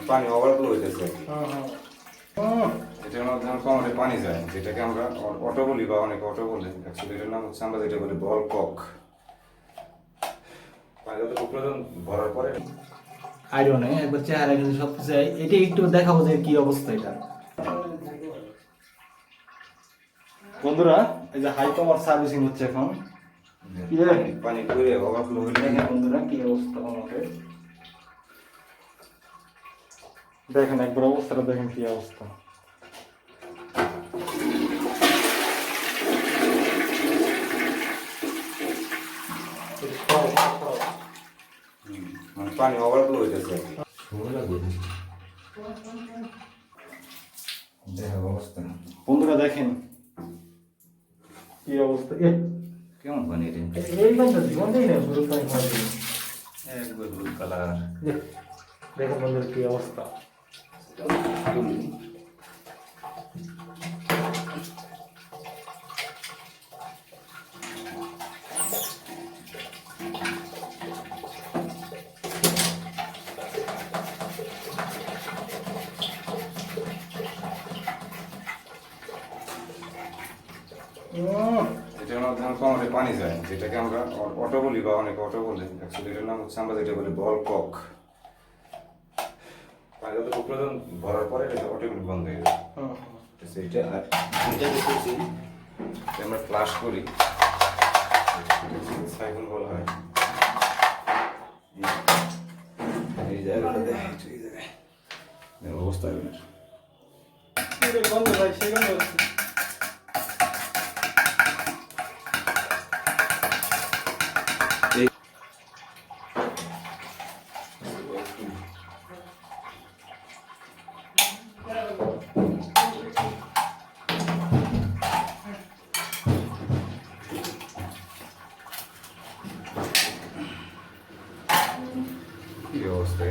পানি ওভারফ্লো হইতেছে আর কি। এটার মধ্যে কমরে পানি যায়, যেটাকে আমরা অটো বলি বা অনেকে অটো বলে। অ্যাকচুয়ালি এটার নাম হচ্ছে আমরা যেটা বলি বল কক। পানি যত প্রয়োজন ভরার পরে আইরনে একবার চেহারা কিন্তু সবকিছু এটা একটু দেখাবো যে কি অবস্থা এটা। বন্ধুরা এই যে হাই পাওয়ার সার্ভিসিং হচ্ছে এখন। পানি করে ওভারফ্লো হইলে বন্ধুরা কি অবস্থা আমাদের দেখেন, একবার অবস্থাটা দেখেন কি অবস্থা। মানে পানি ওভারফ্লো হইতেছে আর কি। দেখা অবস্থা বন্ধুরা দেখেন কি অবস্থা। কেমন পানি এটা? এই বন্ধু জীবনেই না পুরো পানি মারবে। একবার ব্লু কালার। দেখেন বন্ধুরা কি অবস্থা। এটার মধ্যে কমরে পানি যায়, যেটাকে আমরা অটো বলি বা অনেকে অটো বলে। অ্যাকচুয়ালি এটার নাম হচ্ছে আমরা যেটা বলি বল কক। পানি যত প্রয়োজন ভরার পরে এটা অটোমেটিক বন্ধ হয়ে যায়। এটা আর এটা দেখেছি আমরা ফ্লাশ করি, সাইকেল বলা হয়। এই জায়গাটা দেখ, এই জায়গায় অবস্থা বন্ধু ভাই সেখানে কি অবস্থা।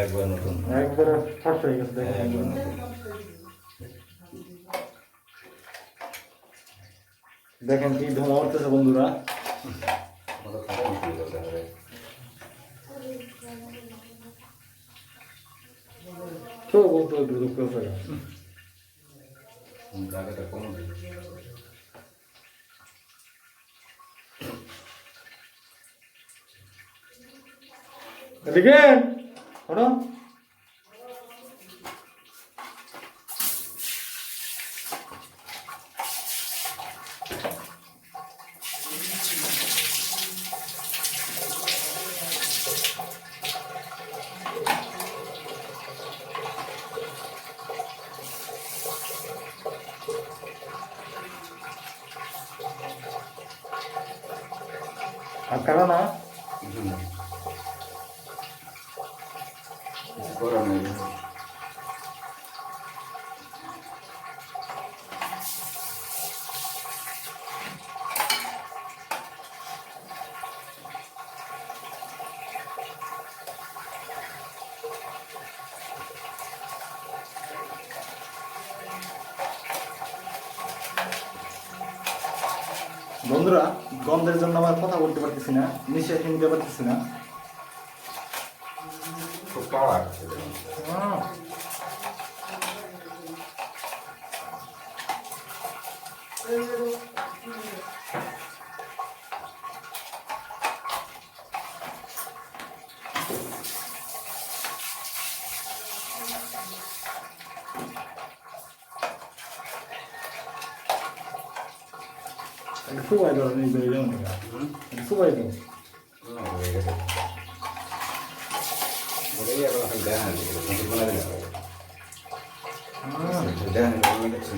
একবার নতুন, একবারে ফাঁস হয়ে গেছে দেখেন। একবার নতুন। দেখেন কি ধোঁয়া উঠতেছে বন্ধুরা। তো বলতো দ্রুত করে জায়গাটা কম এদিকে ওটা আর কারা না করার নেই। বন্ধুরা গন্ধের জন্য আমার কথা বলতে পারতেছি না, নিঃশ্বাস নিতে পারতেছি না। খুব পাওয়ার সুবাই ধরো নিয়ে বেরিয়ে যাও না, সুবাই দিন হয়ে গেছে। ওটাই এখন দেখা দেখা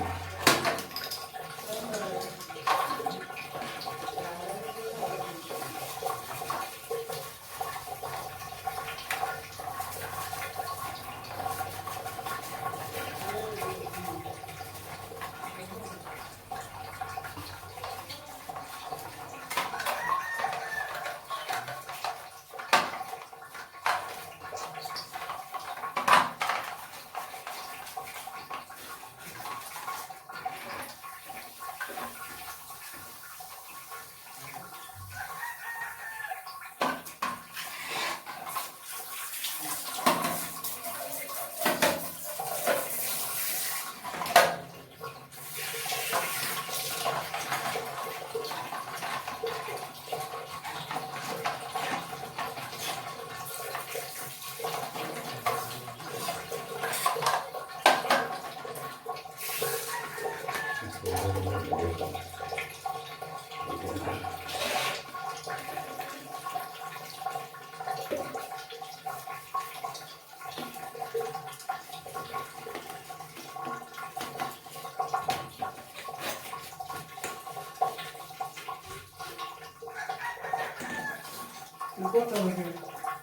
করতে হবে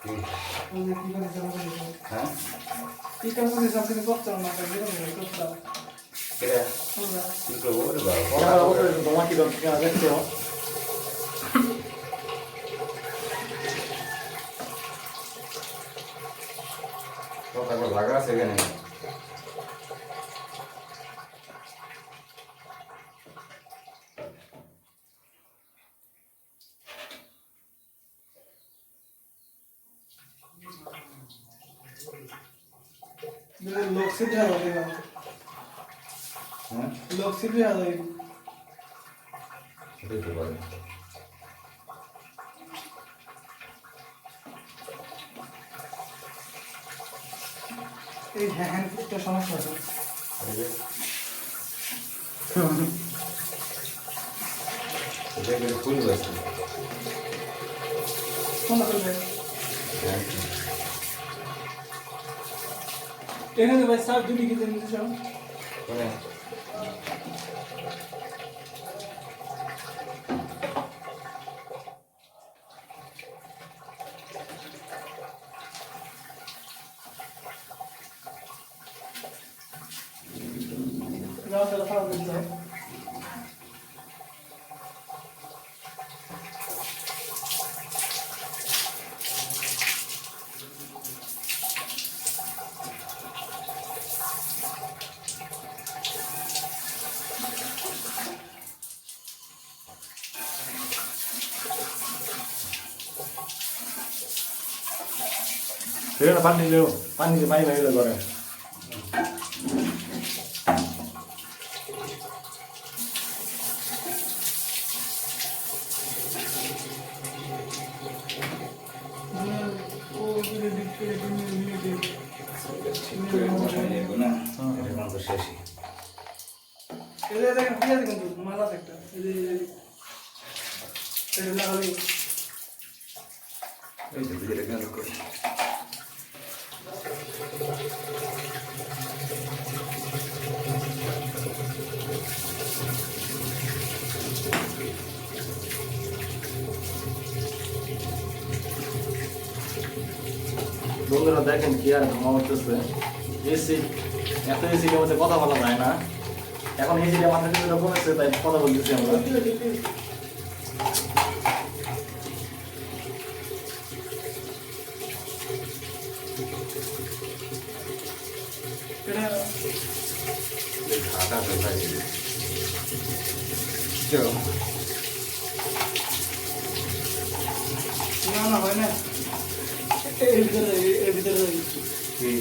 কি? ওই যে কি করে জমা করে হ্যাঁ কি কাম করে সব কিছু করতে হবে না কাজ করে করতে হবে এটা আমরা কি করবো রে বাবা? ওরা অবশ্যই তোমার কি দরকার দেখছো কথা করে লাগা আছে এখানে। लोग सीधे आ जाएगा হ্যাঁ लोग सीधे आ जाएगा দেখতে পারে। এই হ্যান্ড ফুটটা সমস্যা আছে এই যে এটা কিন্তু ফুল আছে। কোন করবে হ্যাঁ এখানে ভাই সাব দিবি কি জানিস সব কোনে গাছ এর ফাড়া দিতে হবে সেখানে পানি দিলেও পানি পানি বাইরে করে ও দিলে দিতে নিয়ে ঠিক করে বসাই যাবে না। এটা কিন্তু শেষই। এদের দেখেন কি আছে কিন্তু মালা একটা এই যে এটা লাগালি এই যে ভিতরে গেল করে। বন্ধুরা দেখেন কি আর ধোঁয়া উঠতেছে এসি এত এসির মধ্যে কথা বলা যায় না এখন এসিটা মাথা কিছুটা কমেছে তাই কথা বলতেছি আমরা এটা এই ঢাকা দেখাই দিবে। চলো। না হয় না এর ভিতরে কি?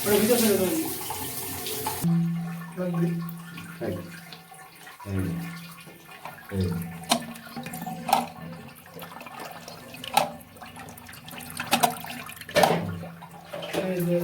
ওর ভিতরে রই এই। এই। এই। এই যে